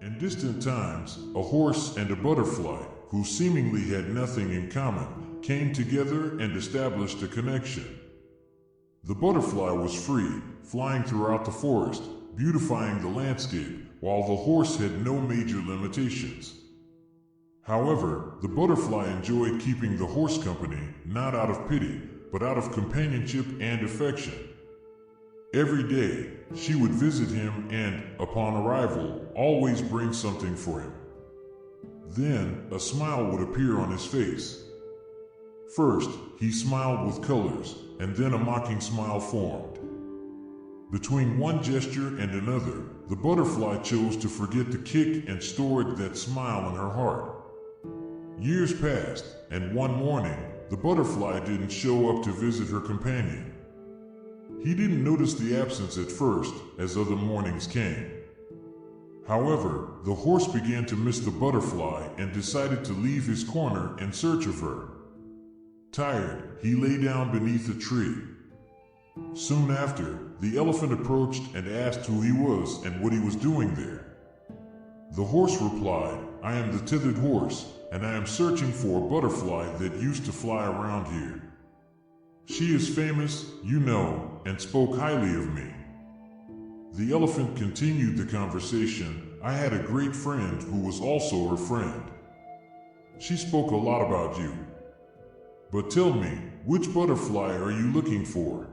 In distant times, a horse and a butterfly, who seemingly had nothing in common, came together and established a connection. The butterfly was free, flying throughout the forest, beautifying the landscape, while the horse had no major limitations. However, the butterfly enjoyed keeping the horse company, not out of pity, but out of companionship and affection. Every day, she would visit him and, upon arrival, always bring something for him. Then, a smile would appear on his face. First, he smiled with colors, and then a mocking smile formed. Between one gesture and another, the butterfly chose to forget the kick and stored that smile in her heart. Years passed, and one morning, the butterfly didn't show up to visit her companion. He didn't notice the absence at first, as other mornings came. However, the horse began to miss the butterfly and decided to leave his corner in search of her. Tired, he lay down beneath a tree. Soon after, the elephant approached and asked who he was and what he was doing there. The horse replied, "I am the tethered horse, and I am searching for a butterfly that used to fly around here. She is famous, you know, and spoke highly of me." The elephant continued the conversation. "I had a great friend who was also her friend. She spoke a lot about you. But tell me, which butterfly are you looking for?"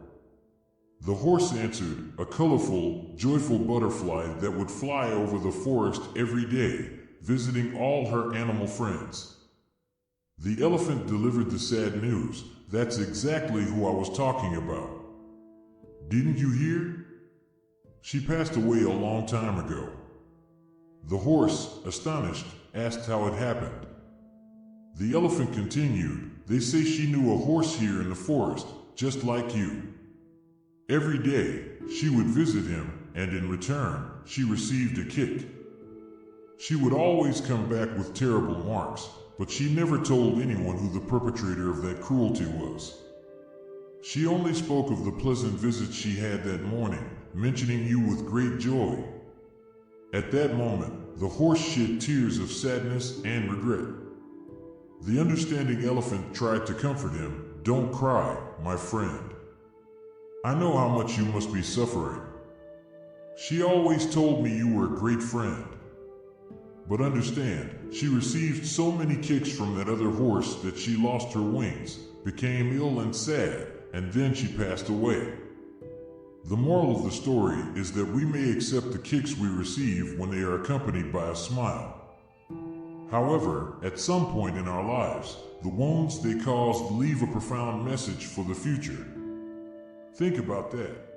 The horse answered, "A colorful, joyful butterfly that would fly over the forest every day, visiting all her animal friends." The elephant delivered the sad news. "That's exactly who I was talking about. Didn't you hear? She passed away a long time ago." The horse, astonished, asked how it happened. The elephant continued, "They say she knew a horse here in the forest, just like you. Every day, she would visit him, and in return, she received a kick. She would always come back with terrible marks, but she never told anyone who the perpetrator of that cruelty was. She only spoke of the pleasant visit she had that morning, mentioning you with great joy." At that moment, the horse shed tears of sadness and regret. The understanding elephant tried to comfort him. "Don't cry, my friend. I know how much you must be suffering. She always told me you were a great friend. But understand, she received so many kicks from that other horse that she lost her wings, became ill and sad, and then she passed away. The moral of the story is that we may accept the kicks we receive when they are accompanied by a smile. However, at some point in our lives, the wounds they caused leave a profound message for the future. Think about that."